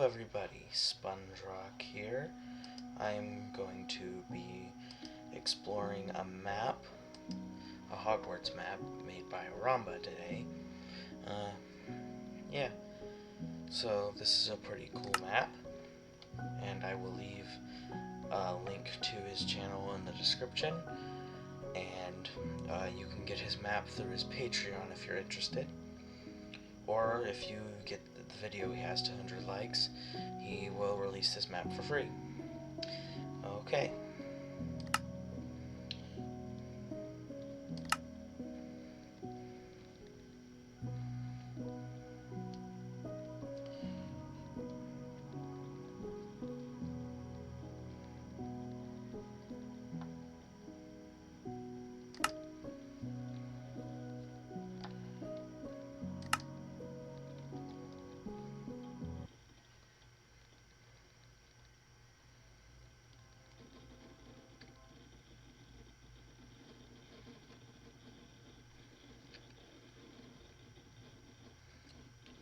everybody, SpongeRock here. I'm going to be exploring a map, a Hogwarts map made by Ramba today. Yeah, so this is a pretty cool map, and I will leave a link to his channel in the description, and you can get his map through his Patreon if you're interested. Or if you get the video he has to 100 likes, he will release this map for free. Okay.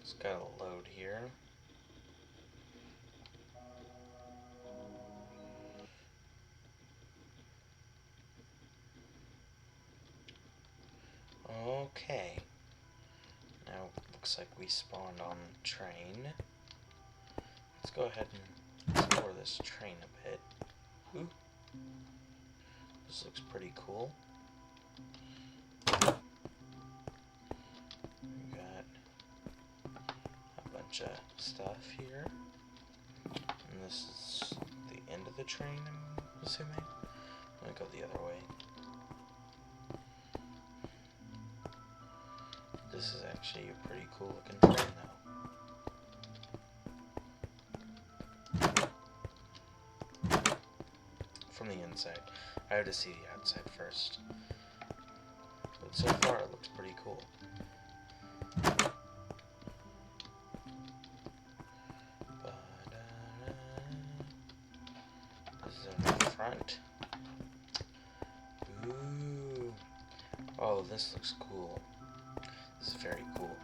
It's got to load here. Okay. Now, looks like we spawned on the train. Let's go ahead and explore this train a bit. Ooh. This looks pretty cool. We got a bunch of stuff here. And this is the end of the train, I'm assuming. I'm gonna go the other way. This is actually a pretty cool looking train, though. From the inside. I have to see the outside first. But so far it looks pretty cool. This is in the front. Ooh. Oh, this looks cool. This is very cool.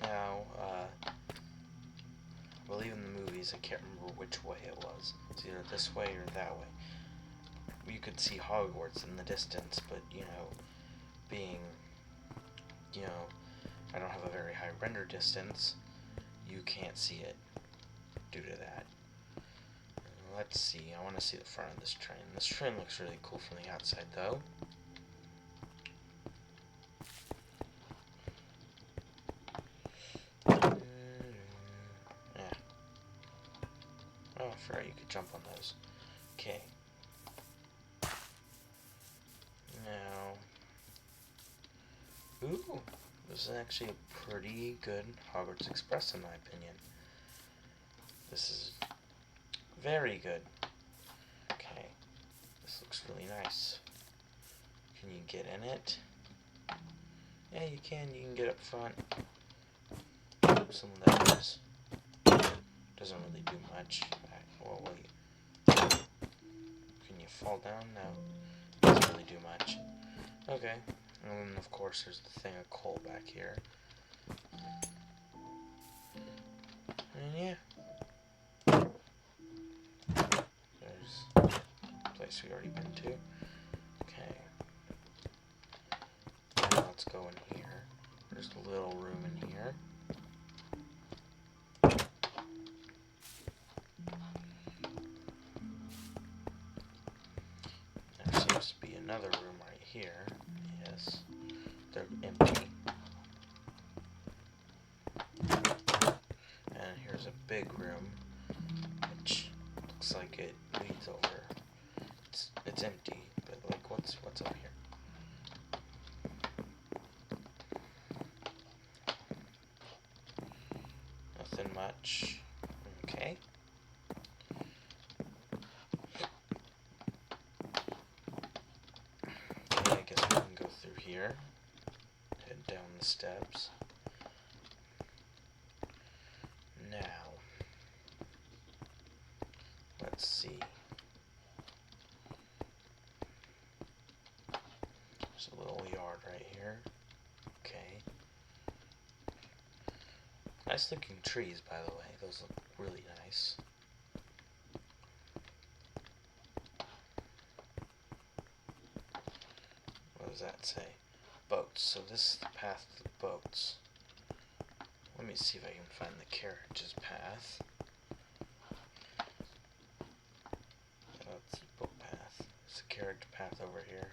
Now, I believe in the movies, I can't remember which way it was. It's either this way or that way. You could see Hogwarts in the distance, but, you know, being, you know, I don't have a very high render distance, you can't see it due to that. Let's see, I want to see the front of this train. This train looks really cool from the outside, though. Oh, I forgot you could jump on those. Okay. Now, ooh, this is actually a pretty good Hogwarts Express in my opinion. This is very good. Okay, this looks really nice. Can you get in it? Yeah, you can get up front. Some levers. Doesn't really do much. Well, wait. Can you fall down? No. Doesn't really do much. Okay. And then, of course, there's the thing of coal back here. And yeah. There's a place we already been to. Okay. Now let's go in here. There's a little room in here. There seems to be another room right here. Yes. They're empty. And here's a big room, which looks like it leads over. It's empty, but like what's up here? Nothing much. Okay. I guess we can go through here. Head down the steps. Now, let's see. There's a little yard right here. Okay. Nice looking trees, by the way. Those look really nice. What does that say? Boats. So this is the path to the boats. Let me see if I can find the carriages path. That's the boat path. There's a carriage path over here.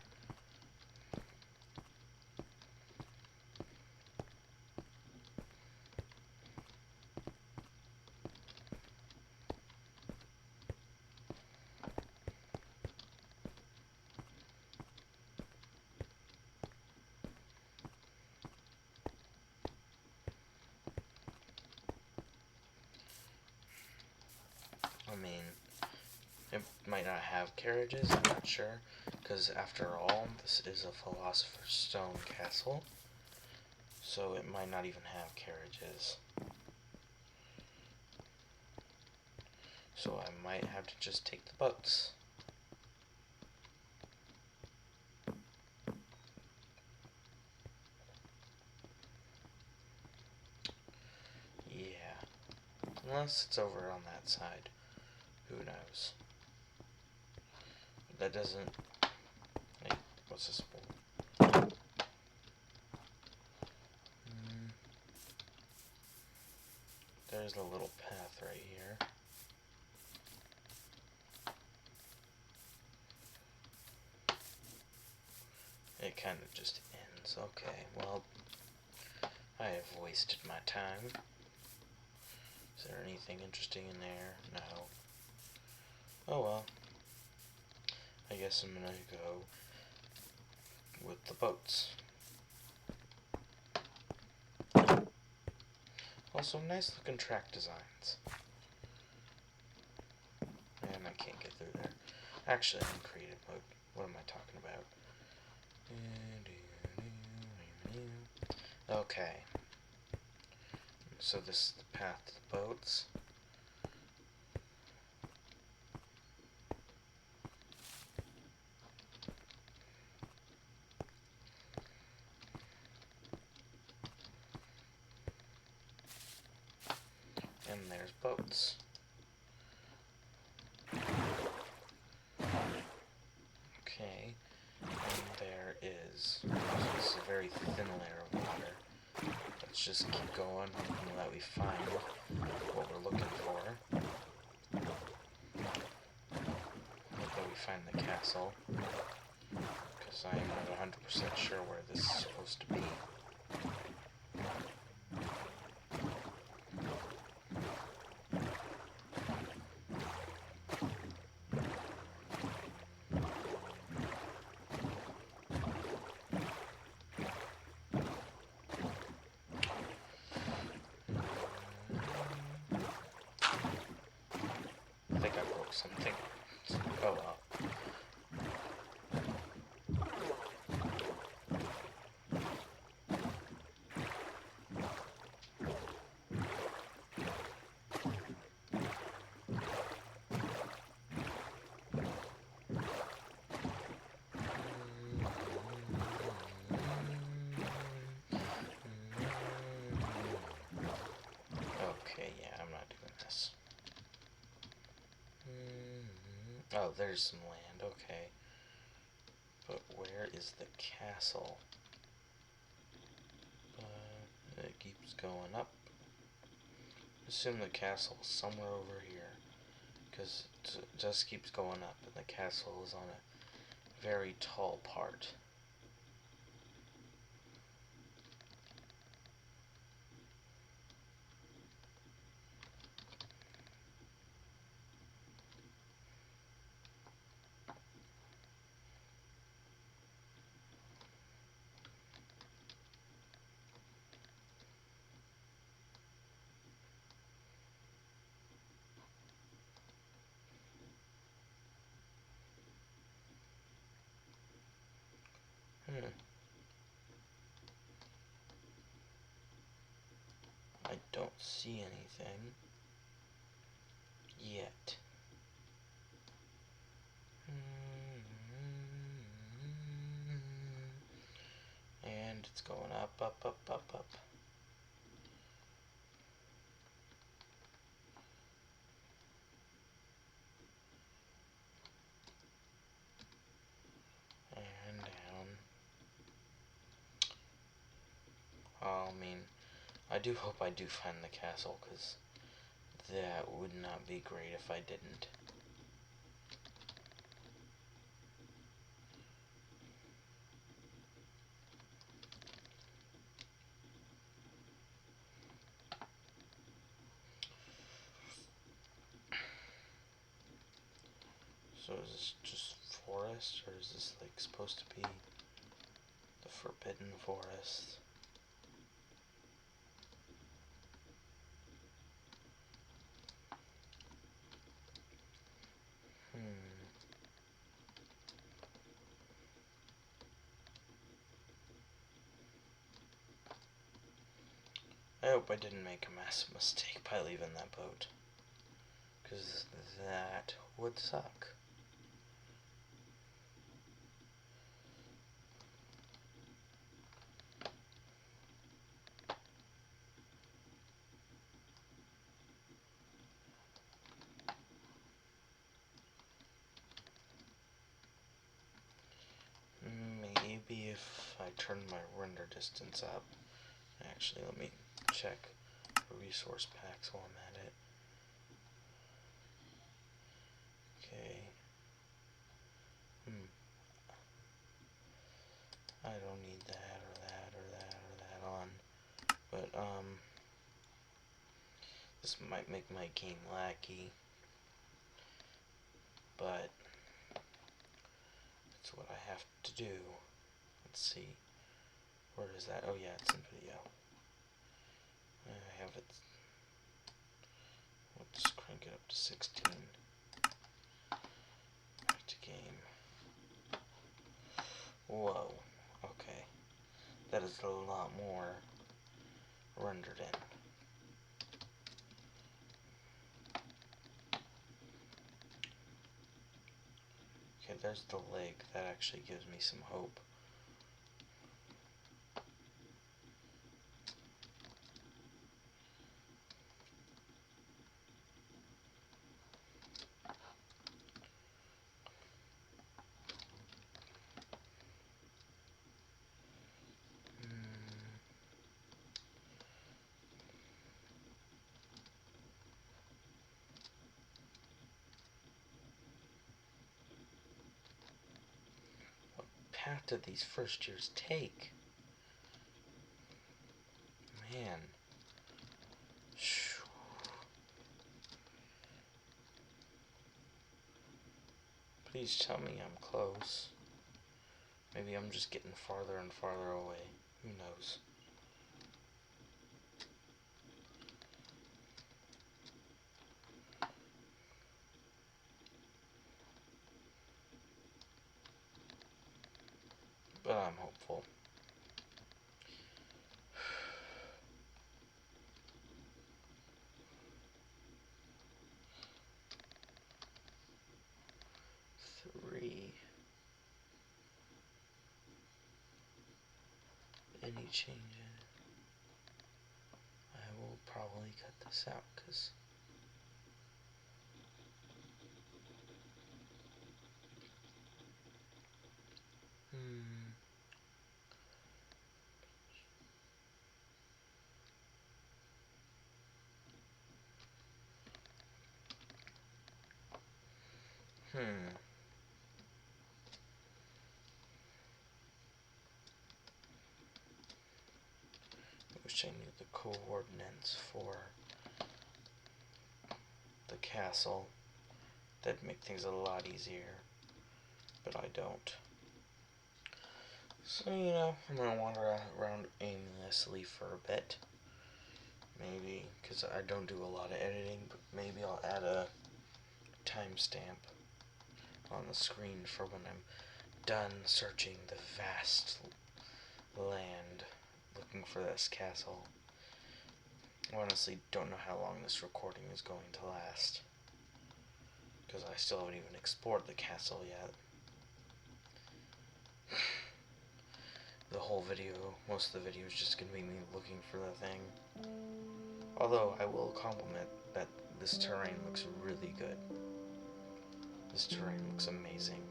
I mean, it might not have carriages, I'm not sure, because after all, this is a Philosopher's Stone castle, so it might not even have carriages. So I might have to just take the boats. Yeah, unless it's over on that side. Who knows? But that doesn't... Hey, what's this? There's a little path right here. It kind of just ends. Okay, well, I have wasted my time. Is there anything interesting in there? No. Oh well. I guess I'm gonna go with the boats. Also, nice looking track designs. And I can't get through there. Actually, I'm in creative mode. What am I talking about? Okay. So this is the path to the boats. And there's boats. Okay. And there is... This is a very thin layer of water. Let's just keep going, hoping that we find what we're looking for. Hope that we find the castle. Because I am not 100% sure where this is supposed to be. I think I broke something. Oh well. Okay, yeah, I'm not doing this. Oh, there's some land, okay. But where is the castle? It keeps going up. Assume the castle is somewhere over here. Because it just keeps going up, and the castle is on a very tall part. I don't see anything yet. And it's going up, up, up, up, up. I do hope I do find the castle, because that would not be great if I didn't. So is this just forest, or is this like supposed to be the Forbidden Forest? I hope I didn't make a massive mistake by leaving that boat, because that would suck. Maybe if I turn my render distance up. Actually, let me check the resource packs while I'm at it. Okay. I don't need that or that or that or that on. But, this might make my game laggy. But, it's what I have to do. Let's see. Where is that? Oh yeah, it's in video. I have it. Let's crank it up to 16. Back to game. Whoa. Okay. That is a lot more rendered in. Okay, there's the lake. That actually gives me some hope. What path did these first years take? Man. Please tell me I'm close. Maybe I'm just getting farther and farther away. Who knows? But I'm hopeful. Any changes? I will probably cut this out because I wish I knew the coordinates for the castle. That'd make things a lot easier, but I don't. So, you know, I'm gonna wander around aimlessly for a bit. Maybe, because I don't do a lot of editing, but maybe I'll add a timestamp on the screen for when I'm done searching the vast land looking for this castle. I honestly don't know how long this recording is going to last, because I still haven't even explored the castle yet. The whole video, most of the video is just going to be me looking for the thing. Although, I will compliment that this terrain looks really good. This terrain looks amazing.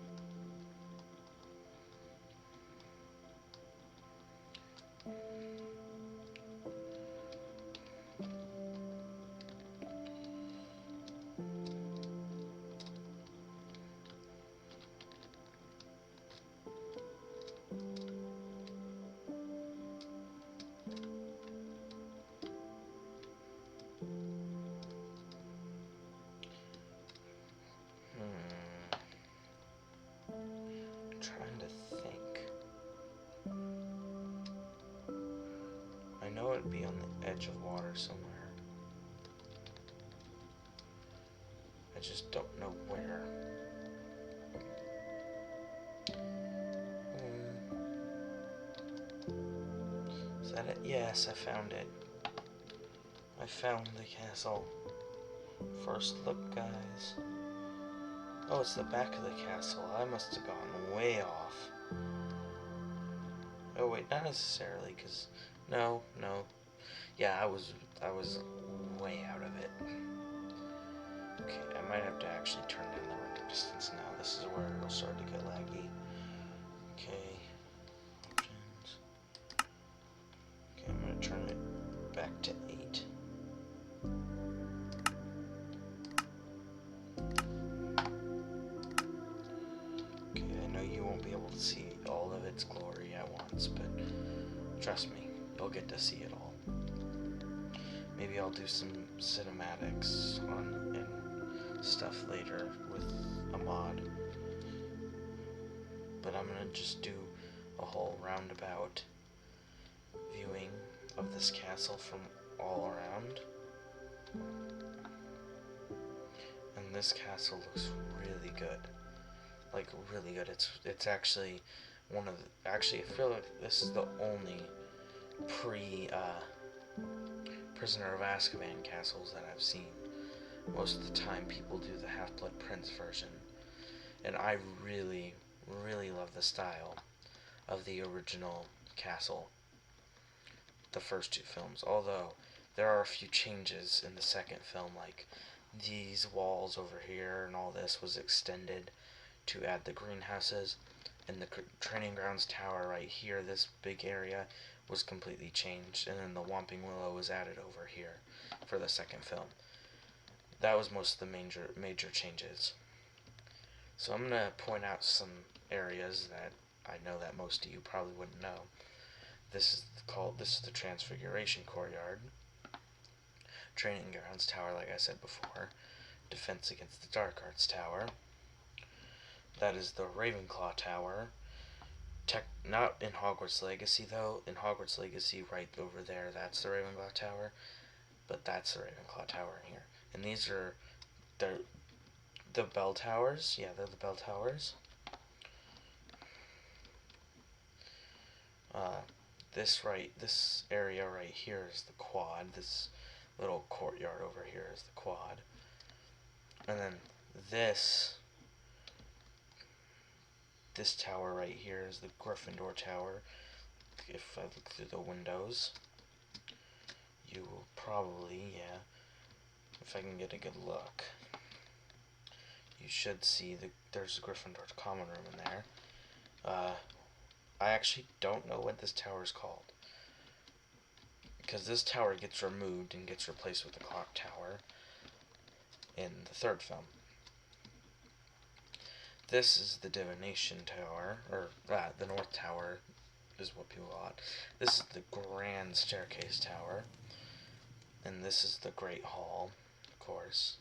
edge of water somewhere. I just don't know where. Is that it? Yes, I found it. I found the castle. First look, guys. Oh, it's the back of the castle. I must have gone way off. Oh wait, not necessarily, because no. Yeah, I was way out of it. Okay, I might have to actually turn down the render distance now. This is where it'll start to get laggy. Okay. Options. Okay, I'm gonna turn it back to 8. Okay, I know you won't be able to see all of its glory at once, but trust me, you'll get to see it all. Maybe I'll do some cinematics and stuff later with a mod. But I'm gonna just do a whole roundabout viewing of this castle from all around. And this castle looks really good. Like, really good. It's actually one of the, actually, I feel like this is the only Prisoner of Azkaban castles that I've seen. Most of the time people do the Half-Blood Prince version. And I really, really love the style of the original castle. The first 2 films. Although, there are a few changes in the second film, like these walls over here and all this was extended to add the greenhouses, and the training grounds tower right here, this big area, was completely changed, and then the Whomping Willow was added over here for the second film. That was most of the major changes. So I'm going to point out some areas that I know that most of you probably wouldn't know. This is the Transfiguration Courtyard, Training Grounds Tower, like I said before, Defense Against the Dark Arts Tower. That is the Ravenclaw Tower. Not in Hogwarts Legacy, though. In Hogwarts Legacy, right over there, that's the Ravenclaw Tower. But that's the Ravenclaw Tower in here. And these are the bell towers. Yeah, they're the bell towers. This area right here is the quad. This little courtyard over here is the quad. And then this tower right here is the Gryffindor Tower. If I look through the windows, you will probably, yeah, if I can get a good look, you should see there's a Gryffindor common room in there. I actually don't know what this tower is called, because this tower gets removed and gets replaced with the clock tower in the third film. This is the Divination Tower, or the North Tower is what people call it. This is the Grand Staircase Tower, and this is the Great Hall, of course.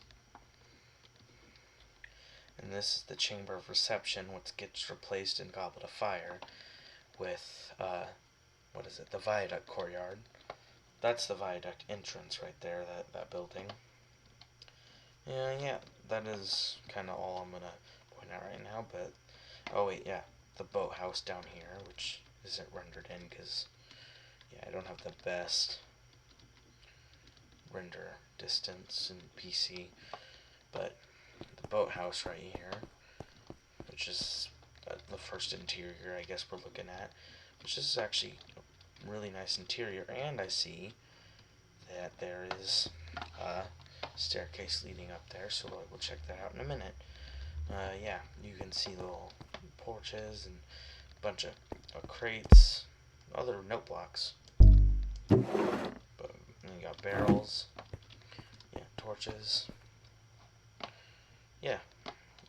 And this is the Chamber of Reception, which gets replaced in Goblet of Fire with, the Viaduct Courtyard. That's the Viaduct entrance right there, that building. Yeah, that is kind of all I'm going to point out right now, but, oh wait, yeah, the boathouse down here, which isn't rendered in, because, yeah, I don't have the best render distance in PC, but the boathouse right here, which is the first interior I guess we're looking at, which is actually a really nice interior, and I see that there is a staircase leading up there, so we'll check that out in a minute. Yeah, you can see little porches and a bunch of crates, other note blocks, but then you got barrels, yeah, torches, yeah,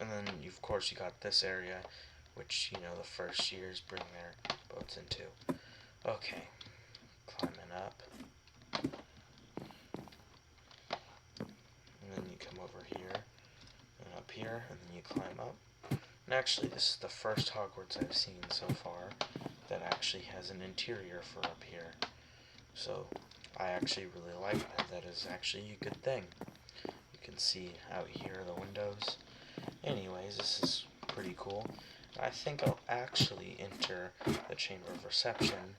and then of course you got this area, which, you know, the first years bring their boats into. Okay, climbing up, and then you come over here, and up here, and then you climb up. And actually, this is the first Hogwarts I've seen so far that actually has an interior for up here. So, I actually really like that. That is actually a good thing. You can see out here the windows. Anyways, this is pretty cool. I think I'll actually enter the Chamber of Reception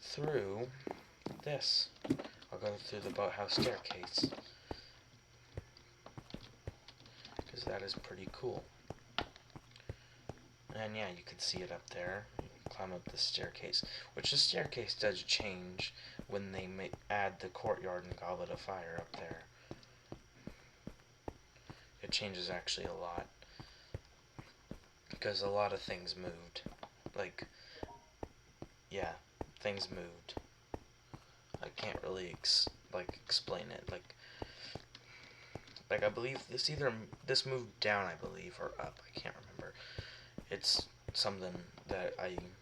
through this. I'll go through the boathouse staircase, because that is pretty cool. And yeah, you can see it up there. You can climb up the staircase, which the staircase does change when they add the courtyard and Goblet of Fire up there. It changes actually a lot, because a lot of things moved. Like, yeah, things moved. I can't really explain it. Like I believe this moved down, I believe, or up. I can't remember. It's something that I'm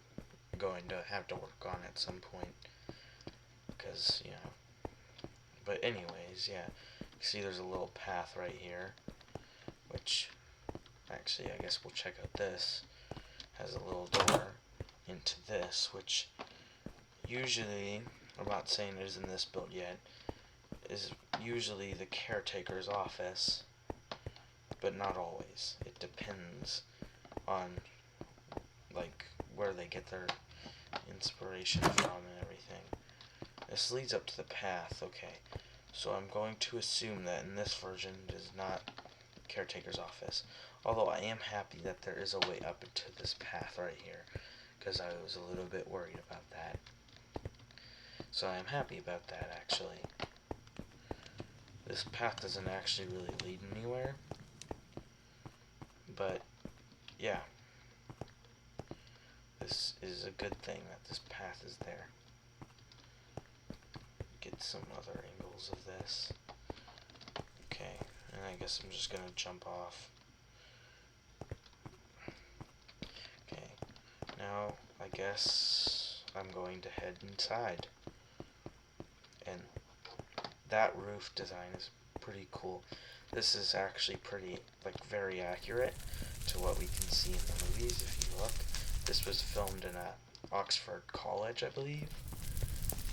going to have to work on at some point, because But anyways, yeah. You see, there's a little path right here, which actually I guess we'll check out this. Has a little door into this, which usually, I'm not saying it isn't this built yet, is usually the caretaker's office, but not always. It depends on where they get their inspiration from and everything. This leads up to the path. Okay, so I'm going to assume that in this version it is not caretaker's office, although I am happy that there is a way up into this path right here, because I was a little bit worried about that. So I am happy about that, actually. This path doesn't actually really lead anywhere, but yeah, this is a good thing that this path is there. Get some other angles of this. Okay, and I guess I'm just gonna jump off. Okay, now I guess I'm going to head inside. And that roof design is pretty cool. This is actually very accurate to what we can see in the movies. If you look, this was filmed in Oxford College, I believe.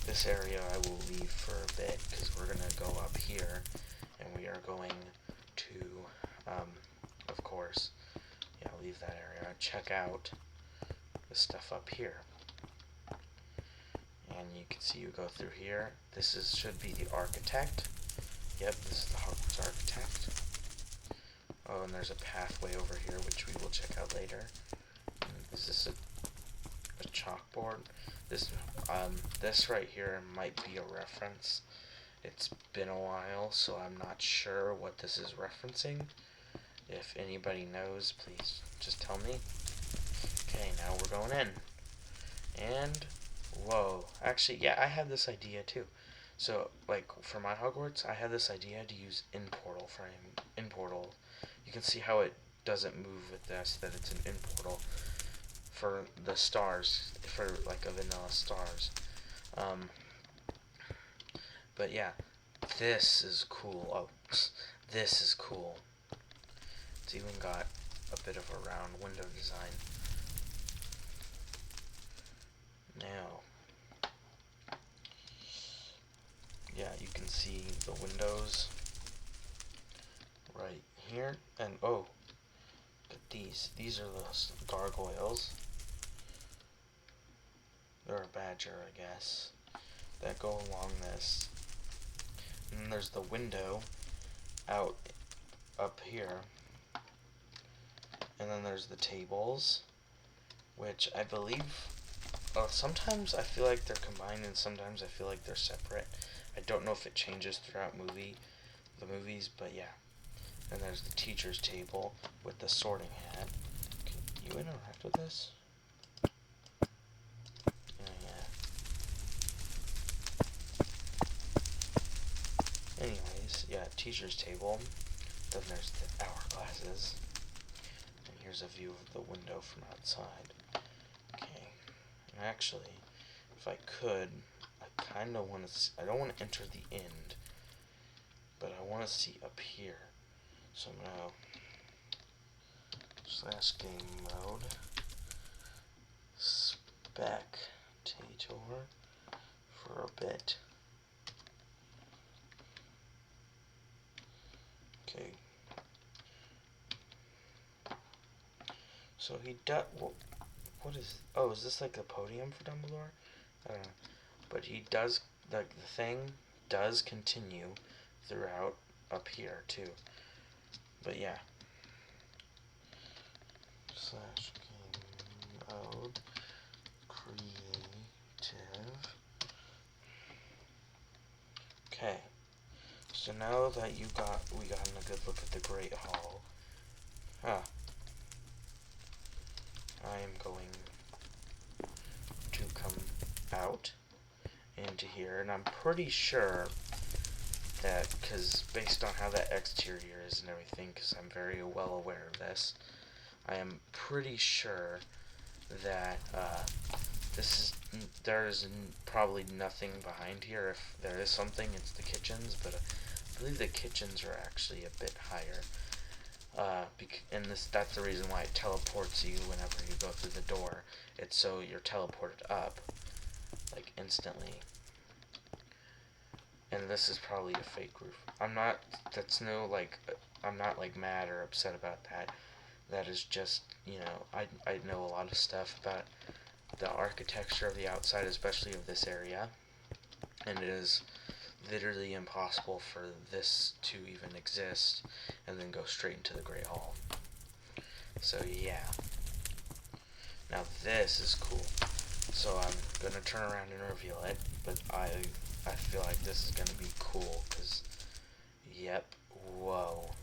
This area I will leave for a bit, because we're going to go up here, and we are going to, of course, yeah, leave that area, check out the stuff up here. And you can see you go through here. This should be the architect. Yep, this is the Hogwarts architect. Oh, and there's a pathway over here, which we will check out later. Is this a chalkboard? This right here might be a reference. It's been a while, so I'm not sure what this is referencing. If anybody knows, please just tell me. Okay, now we're going in. And, whoa. Actually, yeah, I had this idea too. So, for my Hogwarts, I had this idea to use in-portal frame. In-portal. You can see how it doesn't move with this, that it's an in-portal for the stars, for a vanilla stars. But yeah, this is cool. Oh, this is cool. It's even got a bit of a round window design. Now, yeah, you can see the windows right here. And oh, look at these. These are the gargoyles. They're a badger, I guess, that go along this. And then there's the window out up here. And then there's the tables, which I believe, sometimes I feel like they're combined and sometimes I feel like they're separate. I don't know if it changes throughout the movies, but yeah. And there's the teacher's table with the sorting hat. Can you interact with this? Anyways, yeah, teacher's table. Then there's the hourglasses. And here's a view of the window from outside. Okay. And actually, if I could, I kind of want to I don't want to enter the end, but I want to see up here. So I'm going to /game mode spectator for a bit. Okay. So he does. What is? Oh, is this like a podium for Dumbledore? I don't know. But he does. The thing does continue throughout up here too. But yeah. Slash game mode creative. Okay. So now that we got a good look at the Great Hall. I am going to come out into here, and I'm pretty sure that, because based on how that exterior is and everything, because I'm very well aware of this, I am pretty sure that there's probably nothing behind here. If there is something, it's the kitchens, but I believe the kitchens are actually a bit higher. And that's the reason why it teleports you whenever you go through the door. It's so you're teleported up, like, instantly. And this is probably a fake roof. I'm not like mad or upset about that. That is just, I know a lot of stuff about the architecture of the outside, especially of this area. And it is literally impossible for this to even exist and then go straight into the Great Hall. So yeah. Now this is cool. So I'm gonna turn around and reveal it, but I feel like this is gonna be cool because, yep, whoa.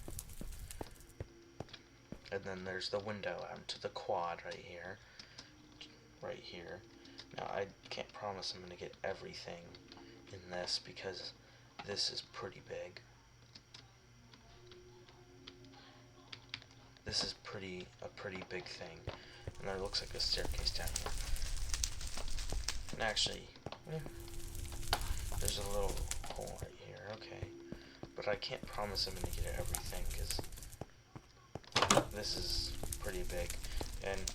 And then there's the window out into the quad right here. Right here. Now I can't promise I'm gonna get everything in this because this is pretty big. This is a pretty big thing. And there looks like a staircase down here. And actually, there's a little hole right here, okay. But I can't promise I'm going to get everything, because this is pretty big. And,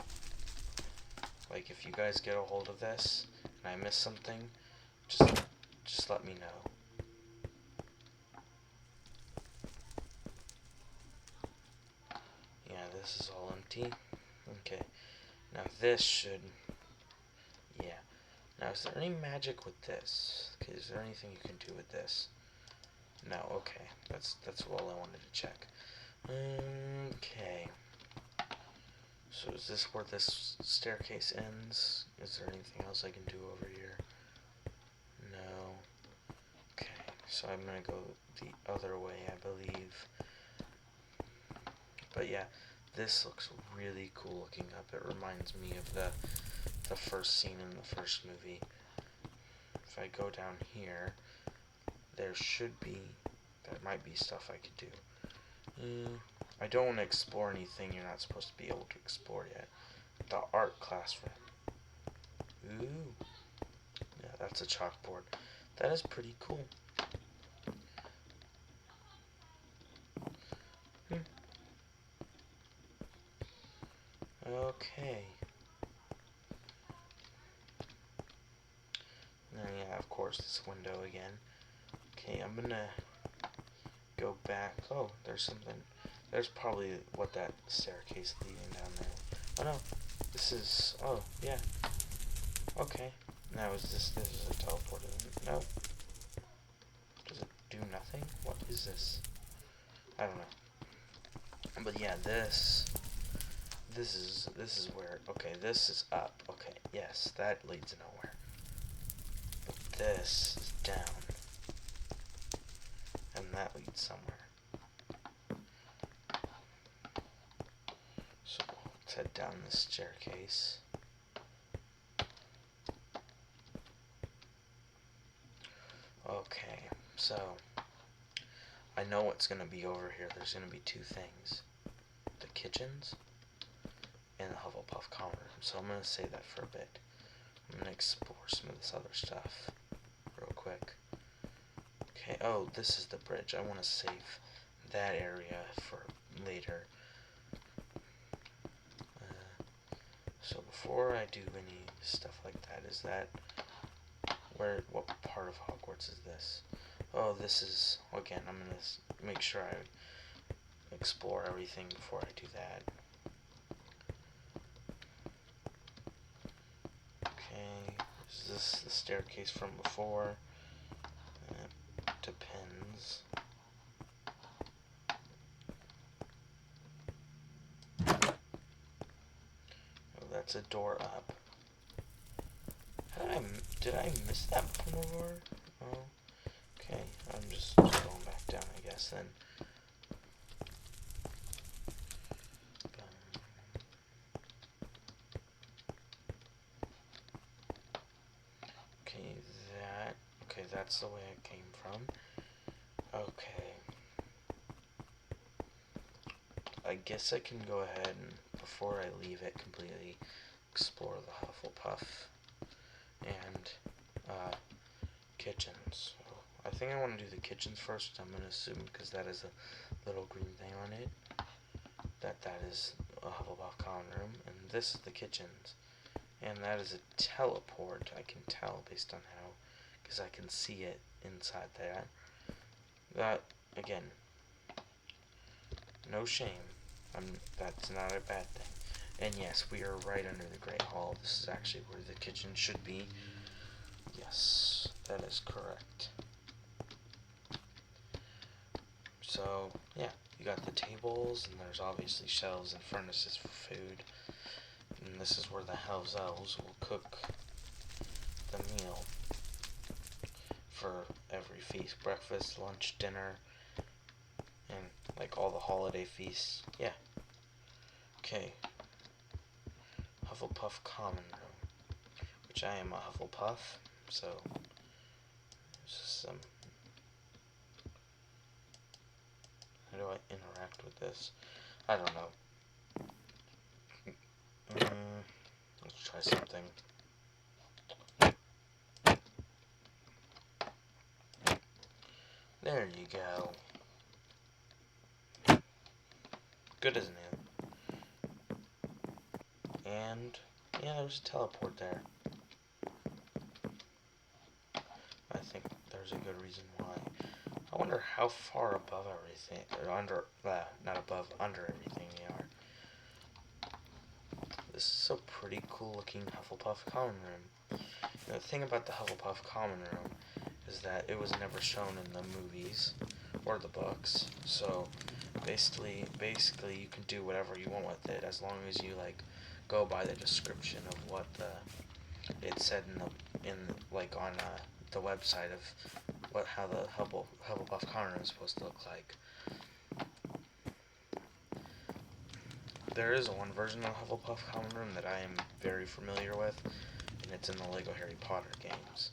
like, if you guys get a hold of this, and I miss something, just let me know. Yeah, this is all empty. Okay. Now this should... Yeah. Now, is there any magic with this? Okay, is there anything you can do with this? No, okay. That's all I wanted to check. Okay. So is this where this staircase ends? Is there anything else I can do over here? No. Okay, so I'm gonna go the other way, I believe. But yeah, this looks really cool looking up. It reminds me of the first scene in the first movie. If I go down here, there might be stuff I could do. I don't want to explore anything you're not supposed to be able to explore yet. The art classroom. Ooh. Yeah, that's a chalkboard. That is pretty cool. Okay. And yeah, of course, this window again. Okay, I'm gonna go back. Oh, there's something. There's probably what that staircase leading down there. Oh no, this is. Oh yeah. Okay. Now is this is a teleporter? No. Does it do nothing? What is this? I don't know. But yeah, this is where. Okay, this is up. Okay, yes, that leads nowhere. But this is down, and that leads somewhere. So let's head down this staircase. Okay, so I know what's going to be over here. There's going to be two things. The kitchens and the Hufflepuff common room. So I'm going to save that for a bit. I'm going to explore some of this other stuff real quick. Okay, oh, this is the bridge. I want to save that area for later. So before I do any stuff like that, is that... what part of Hogwarts is this? Oh, this is... Again, I'm going to make sure I explore everything before I do that. Okay, is this the staircase from before? It depends. Oh, that's a door up. Did I miss that before? Oh, okay. I'm just going back down, I guess, then. Okay, that's the way I came from. Okay. I guess I can go ahead and, before I leave it completely, explore the Hufflepuff and kitchens. So I think I want to do the kitchens first. I'm going to assume, because that is a little green thing on it, that is a Hufflepuff common room, and this is the kitchens. And that is a teleport, I can tell based on how, because I can see it inside there. That, again, no shame. That's not a bad thing. And yes, we are right under the Great Hall. This is actually where the kitchen should be. Yes, that is correct. So, yeah, you got the tables, and there's obviously shelves and furnaces for food. And this is where the house elves will cook the meal for every feast. Breakfast, lunch, dinner, and like all the holiday feasts. Yeah. Okay. Hufflepuff common room, which I am a Hufflepuff, so some. How do I interact with this? I don't know. Let's try something. There you go. Good, isn't it? And yeah, there's a teleport there. I think there's a good reason why. I wonder how far above everything, or under, not above, under everything they are. This is a pretty cool looking Hufflepuff common room. The thing about the Hufflepuff common room is that it was never shown in the movies or the books, so basically you can do whatever you want with it as long as you like go by the description of what it said in like on the website of how the Hufflepuff common room is supposed to look like. There is one version of Hufflepuff common room that I am very familiar with, and it's in the Lego Harry Potter games.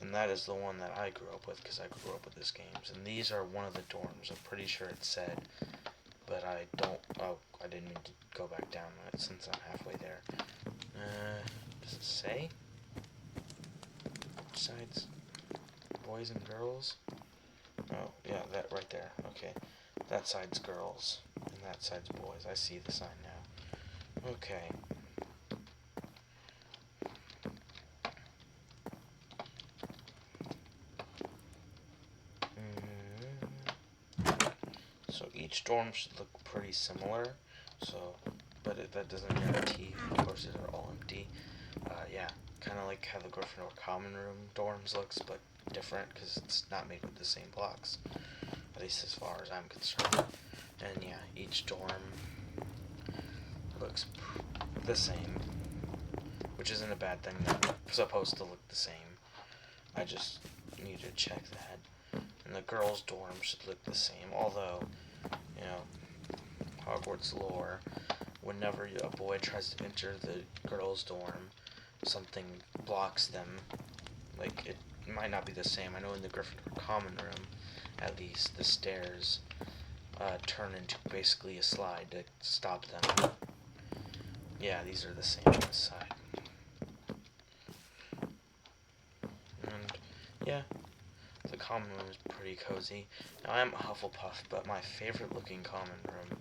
And that is the one that I grew up with, because I grew up with these games. And these are one of the dorms. I'm pretty sure it said, but I don't. Oh, I didn't need to go back down on it since I'm halfway there. Does it say? Which side's boys and girls? Oh, yeah, that right there. Okay, that side's girls, and that side's boys. I see the sign now. Okay. So each dorm should look pretty similar, but that doesn't guarantee, of course, they're all empty. Yeah, kind of like how the Gryffindor common room dorms looks, but different, because it's not made with the same blocks, at least as far as I'm concerned. And yeah, each dorm looks the same, which isn't a bad thing. They're supposed to look the same. I just need to check that. And the girls' dorm should look the same, although, you know, Hogwarts lore, whenever a boy tries to enter the girls' dorm, something blocks them. Like, it might not be the same. I know in the Gryffindor common room, at least, the stairs turn into basically a slide to stop them. Yeah, these are the same on this side. And, yeah, the common room is pretty cozy. Now, I'm a Hufflepuff, but my favorite looking common room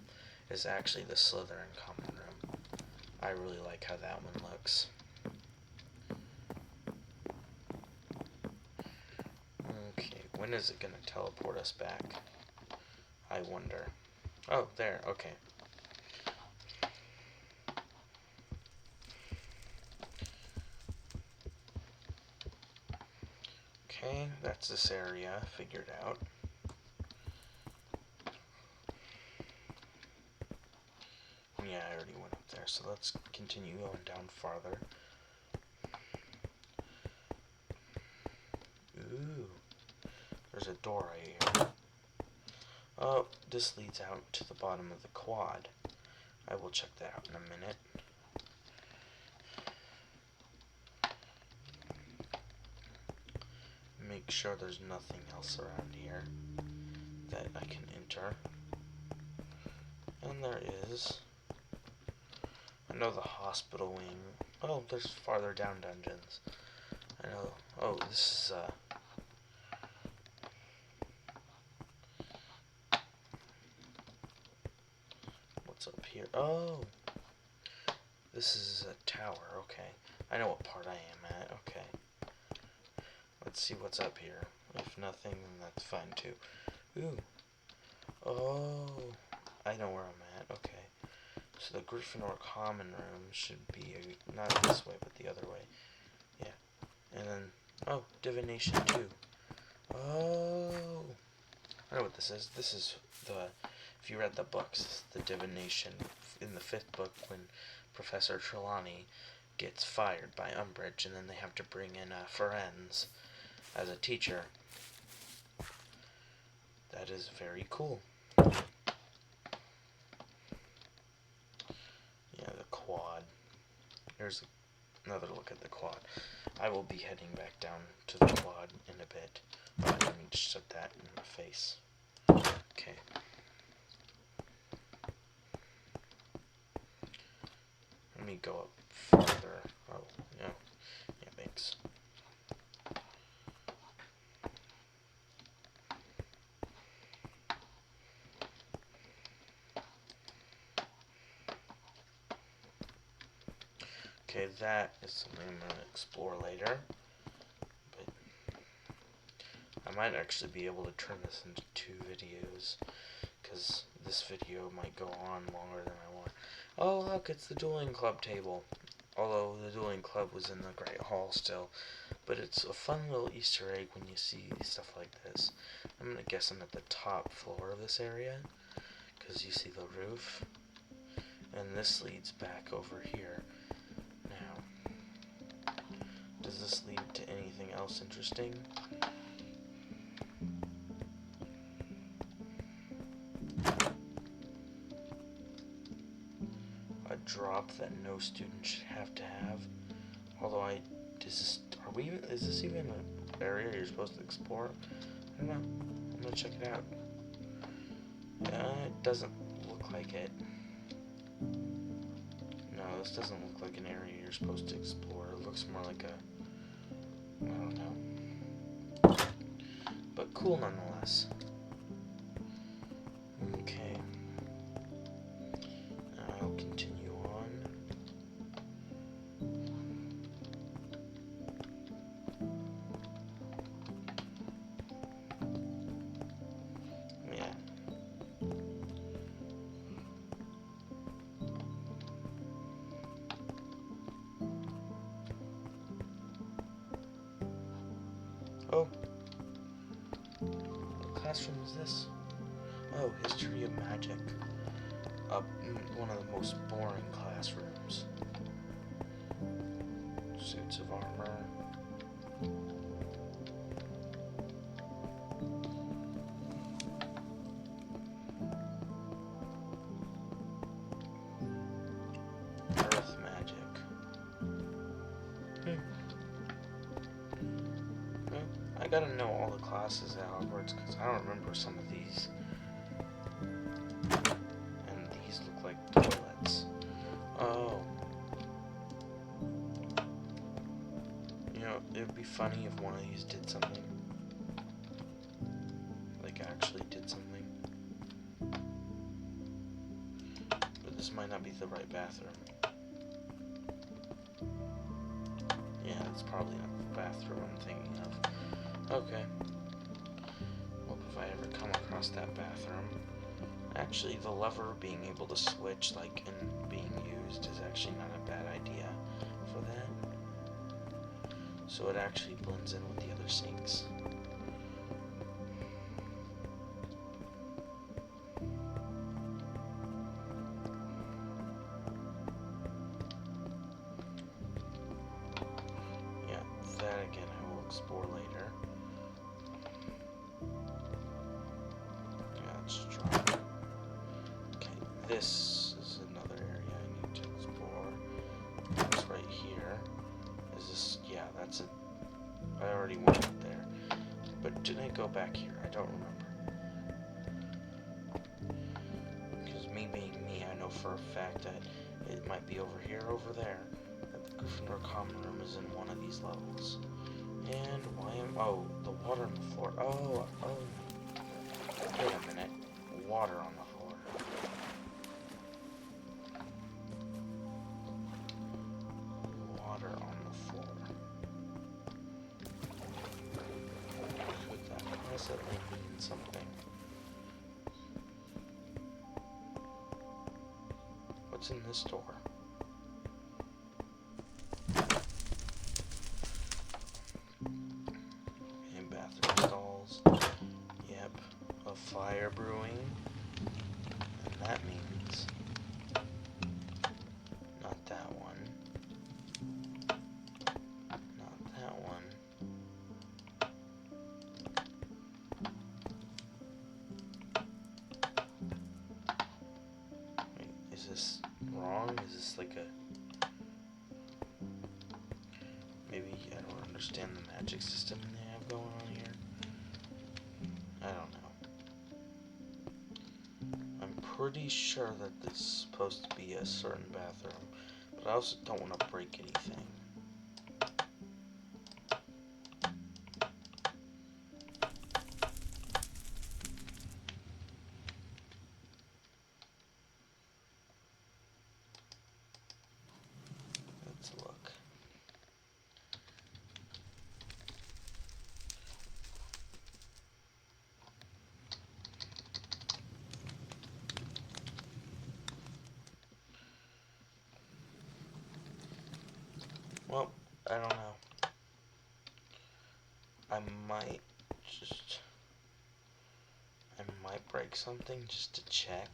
is actually the Slytherin common room. I really like how that one looks. Okay, when is it going to teleport us back? I wonder. Oh, there, okay. Okay, that's this area figured out. Yeah, I already went up there, so let's continue going down farther. Ooh, there's a door right here. Oh, this leads out to the bottom of the quad. I will check that out in a minute. Make sure there's nothing else around here that I can enter. And there is. I know the hospital wing. Oh, there's farther down dungeons. I know. Oh, this is what's up here? Oh, this is a tower. Okay, I know what part I am at. Okay, let's see what's up here. If nothing, then that's fine too. Ooh. Oh, I know where I'm at. Okay. So the Gryffindor common room should be not this way, but the other way. Yeah. And then, oh, divination 2. Oh, I know what this is. This is if you read the books, the divination in the 5th book when Professor Trelawney gets fired by Umbridge, and then they have to bring in Ferenz as a teacher. That is very cool. Yeah, the quad. Here's another look at the quad. I will be heading back down to the quad in a bit. Oh, I need to shut that in the face. Okay. Let me go up farther. Oh, yeah. Yeah, thanks. Okay, that is something I'm going to explore later. But I might actually be able to turn this into 2 videos, because this video might go on longer than I want. Oh, look, it's the dueling club table. Although the dueling club was in the Great Hall still. But it's a fun little Easter egg when you see stuff like this. I'm going to guess I'm at the top floor of this area, because you see the roof. And this leads back over here. Now, does this lead to anything else interesting? A drop that no student should have to have. Although is this even an area you're supposed to explore? I don't know. I'm gonna check it out. It doesn't look like it. No, this doesn't look like an area you're supposed to explore. It looks more like I don't know. But cool nonetheless. Okay. I'll continue on. Yeah. Oh. What classroom is this? Oh, History of Magic. One of the most boring classrooms. Suits of armor. Earth magic. Well, I gotta know all the classes at Hogwarts because I don't remember some of these. And these look like toilets. Oh. You know, it would be funny if one of these did something. Like, actually did something. But this might not be the right bathroom. Yeah, it's probably not the bathroom I'm thinking of. Okay. Well, if I ever come across that bathroom, Actually, the lever being able to switch, like, and being used is actually not a bad idea for that. So it actually blends in with the other sinks. Yeah, that again I will explore later. Yeah, let's try. Okay, this is another area I need to explore. That's right here. Is this? Yeah, that's it. I already went up there. But did I go back here? I don't remember. Because me being me, I know for a fact that it might be over here, over there. That the Gryffindor common room is in one of these levels. And why am... Oh, the water on the floor. Oh. Wait a minute. Water on the floor. Water on the floor. Could that possibly mean something? What's in this door? And bathroom stalls. Yep. A fire brewing. And that means... not that one. Not that one. Wait, is this wrong? Is this like a... Maybe I don't understand the magic system they have going on here. I don't know. I'm pretty sure that this is supposed to be a certain bathroom, but I also don't want to break anything. Let's look. Well, I don't know. I might break something just to check.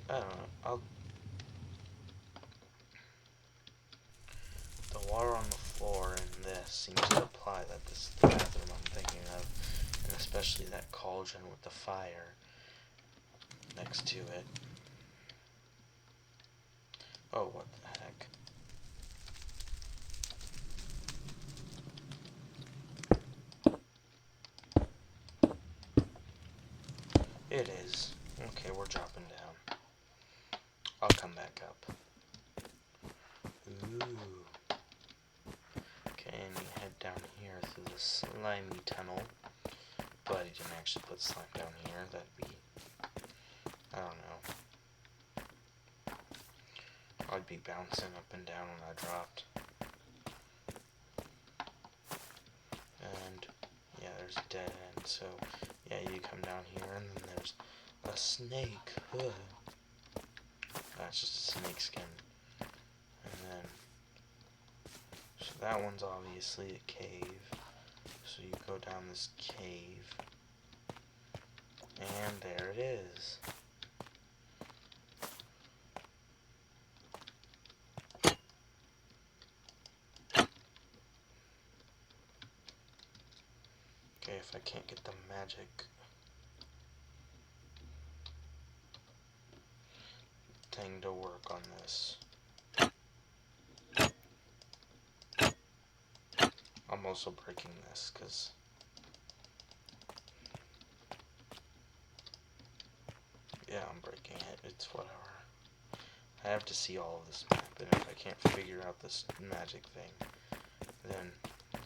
I don't know. The water on the floor in this seems to imply that this is the bathroom I'm thinking of, and especially that cauldron with the fire next to it. Oh, what the heck. It is. Okay, we're dropping down. I'll come back up. Ooh. Okay, and we head down here through the slimy tunnel. But he didn't actually put slime down here. That'd be... I don't know. I'd be bouncing up and down when I dropped. And, yeah, there's a dead end. So, yeah, you come down here and then there's a snake. Ugh. That's just a snake skin. And then, so that one's obviously a cave. So you go down this cave. And there it is. Okay, if I can't get the magic thing to work on this. I'm also breaking this, because... yeah, I'm breaking it. It's whatever. I have to see all of this map, and if I can't figure out this magic thing, then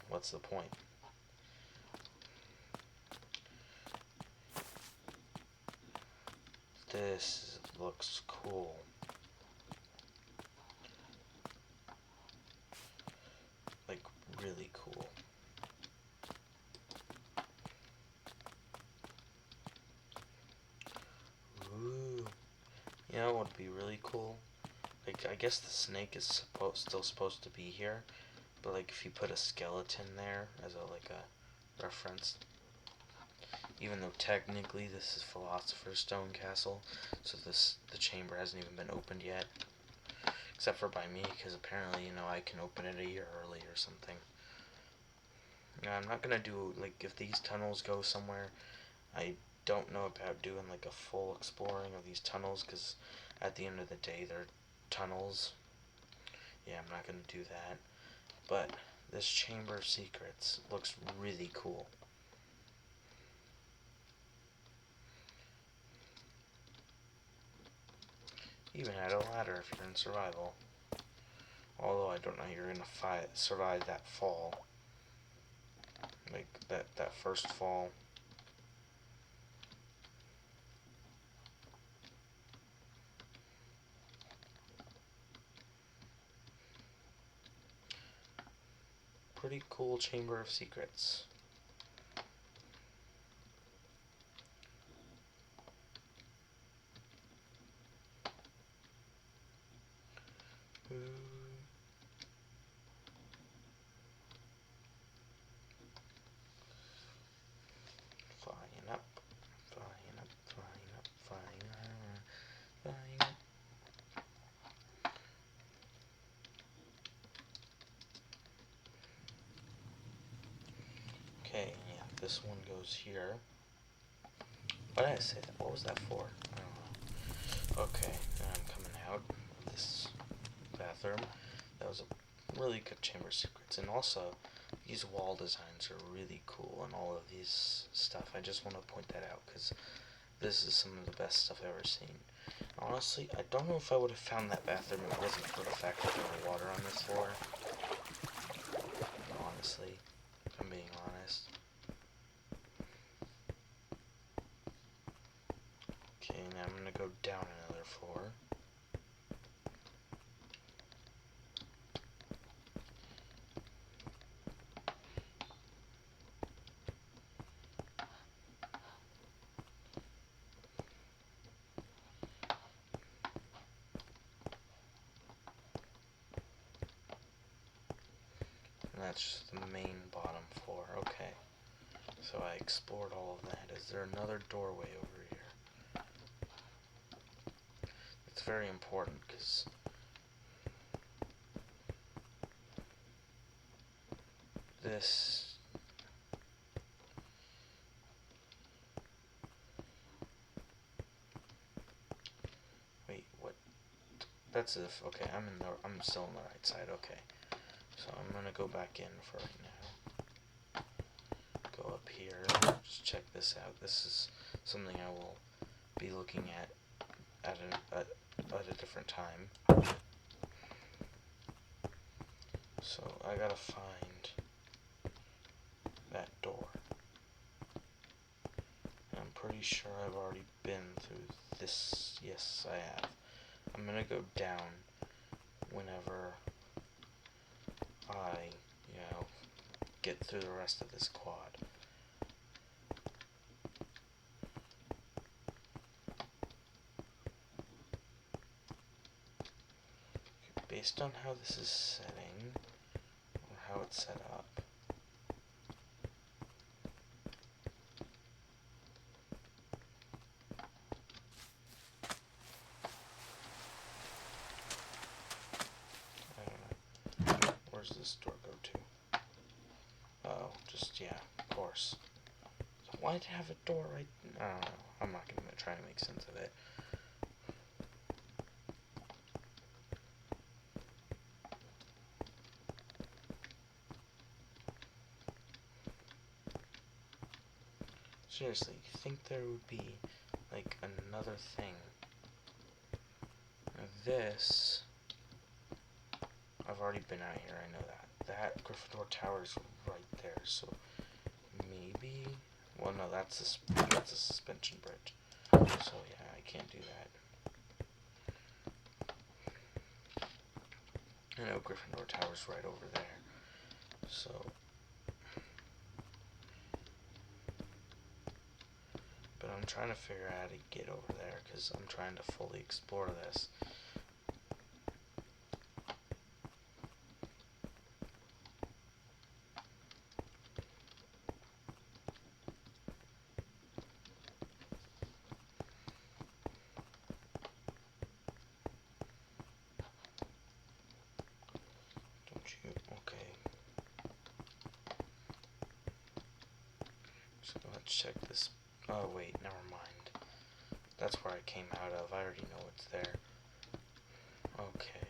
what's the point? This looks cool. Like, really cool. would be really cool? Like, I guess the snake is still supposed to be here, but like if you put a skeleton there as a reference, even though technically this is Philosopher's Stone Castle, so the chamber hasn't even been opened yet, except for by me, because apparently, I can open it a year early or something. Now, I'm not gonna do, like, if these tunnels go somewhere, I don't know about doing like a full exploring of these tunnels, because at the end of the day they're tunnels. Yeah, I'm not gonna do that. But this Chamber of Secrets looks really cool. Even add a ladder if you're in survival. Although I don't know you're gonna survive that fall. Like that first fall. Pretty cool Chamber of Secrets. Flying up, flying up, flying up, flying up, flying up. Okay, yeah, this one goes here. Why did I say that? What was that for? I don't know. Okay, now I'm coming out of this bathroom. That was a really good Chamber of Secrets. And also, these wall designs are really cool and all of these stuff. I just want to point that out because this is some of the best stuff I've ever seen. Honestly, I don't know if I would have found that bathroom if it wasn't for the fact that there was water on this floor. Honestly, if I'm being honest. Okay, now I'm going to go down another floor. And that's just the main bottom floor. Okay. So I explored all of that. Is there another doorway over here? It's very important because this wait, what? That's if okay, I'm still on the right side, okay. So I'm gonna go back in for right now. Go up here, just check this out. This is something I will be looking at a different time. So I gotta find that door. And I'm pretty sure I've already been through this. Yes, I have. I'm gonna go down whenever I, get through the rest of this quad. Based on how this is setting, or how it's set up, I don't know. Where's this door go to? Oh, just, yeah, of course. So why'd it have a door right? I don't know. I'm not gonna try to make sense of it. Seriously, you think there would be, like, another thing? Now this, I've already been out here, I know that. That Gryffindor Tower's right there, so maybe, well, no, that's a suspension bridge. So, yeah, I can't do that. I know Gryffindor Tower's right over there, so. But I'm trying to figure out how to get over there, because I'm trying to fully explore this. Don't you? Okay. So let's check this. Oh wait, never mind. That's where I came out of. I already know it's there. Okay.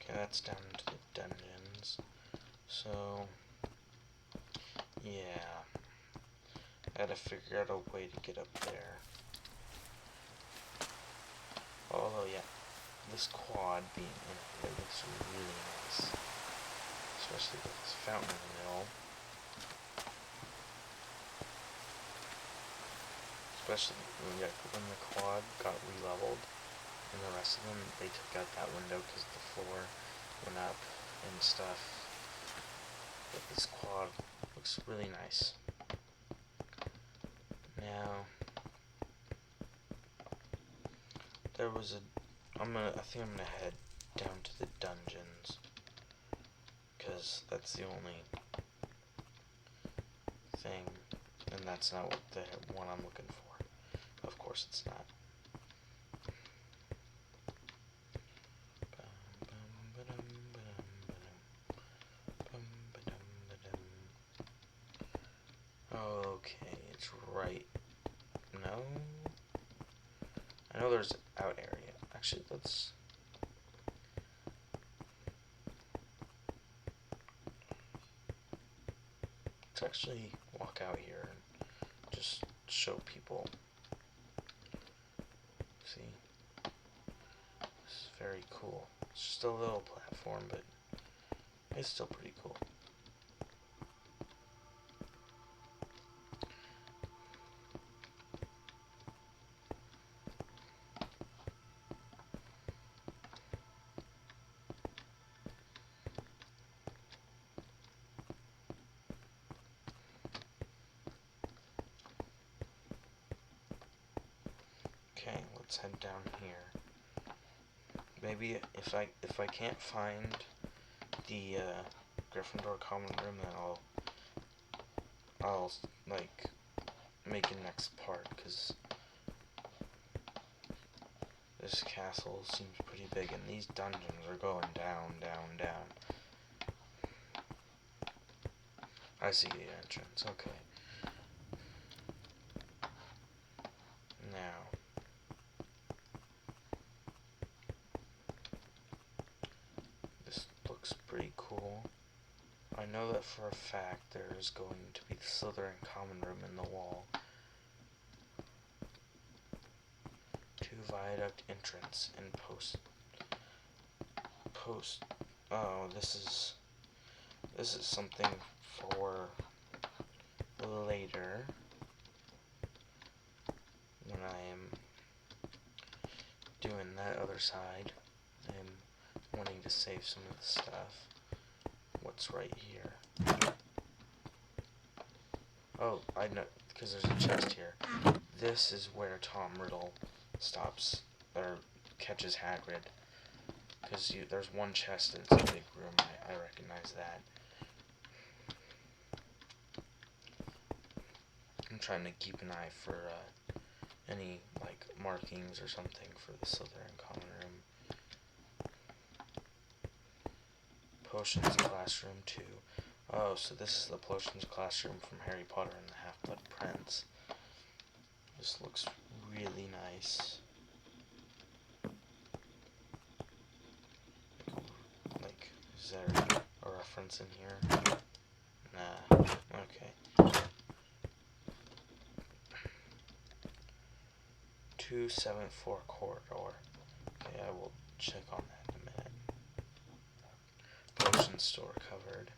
Okay, that's down into the dungeons. So, yeah. I gotta figure out a way to get up there. Although, yeah, this quad being in it looks really nice. Especially with this fountain in the middle. Especially when the quad got re-leveled. And the rest of them, they took out that window because the floor went up and stuff. But this quad looks really nice. Now, there was I think I'm gonna head down to the dungeons, because that's the only thing, and that's not what the one I'm looking for. Of course it's not. Okay, it's right. No? I know there's an out area. Actually, let's actually walk out here and just show people. See? It's very cool. It's just a little platform, but it's still pretty cool. Okay, let's head down here. Maybe if I can't find the Gryffindor common room, then I'll like make a next part, because this castle seems pretty big, and these dungeons are going down, down, down. I see the entrance. Okay. Now, this looks pretty cool. I know that for a fact there is going to be the Slytherin common room in the wall. 2 viaduct entrance and post. Oh, this is something for later, when I am doing that other side. I'm wanting to save some of the stuff. What's right here? Oh, I know, because there's a chest here. This is where Tom Riddle stops, or catches Hagrid. Because there's one chest and it's a big room. I recognize that. I'm trying to keep an eye for any like markings or something for the Slytherin common room. Potions classroom 2. Oh, so this is the potions classroom from Harry Potter and the Half-Blood Prince. This looks really nice. Like, is there a reference in here? Nah. Okay. 2 274 corridor. Okay, I will check on that in a minute. Potion store covered.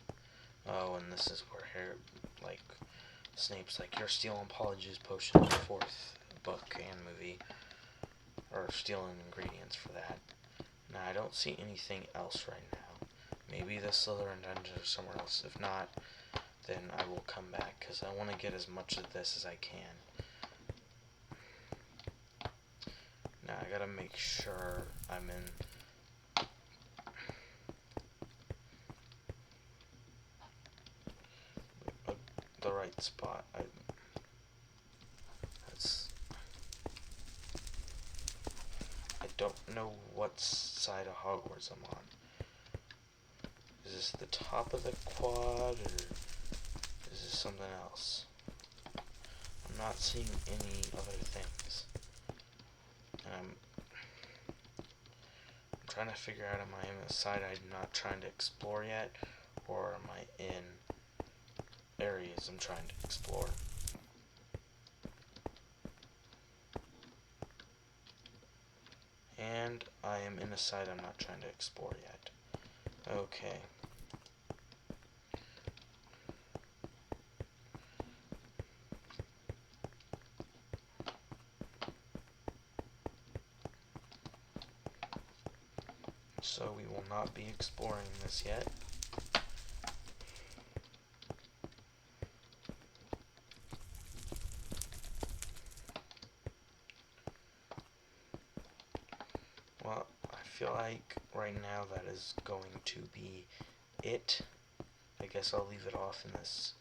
Oh, and this is where Snape's like, you're stealing Polyjuice potions, fourth book and movie. Or stealing ingredients for that. Now, I don't see anything else right now. Maybe the Slytherin dungeon or somewhere else. If not, then I will come back, because I want to get as much of this as I can. Now, I gotta make sure I'm in the right spot. I don't know what side of Hogwarts I'm on. Is this the top of the quad, or is this something else? I'm not seeing any other things. And I'm trying to figure out, am I in a side I'm not trying to explore yet, or am I in areas I'm trying to explore? And I am in a side I'm not trying to explore yet. Okay. So we will not be exploring this yet. Well, I feel like right now that is going to be it. I guess I'll leave it off in this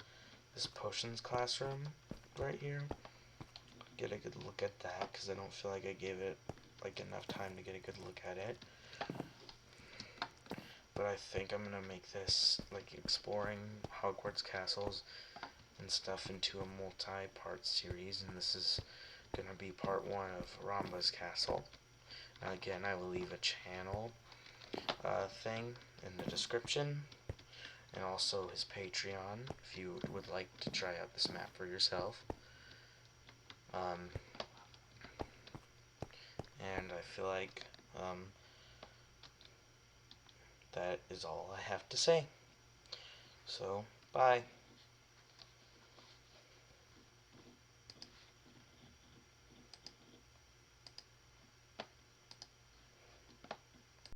potions classroom right here. Get a good look at that, because I don't feel like I gave it enough time to get a good look at it. But I think I'm gonna make this exploring Hogwarts castles and stuff into a multi-part series, and this is gonna be part 1 of Ramba's castle. Now again, I will leave a channel thing in the description, and also his Patreon if you would like to try out this map for yourself. And I feel like that is all I have to say. So, bye.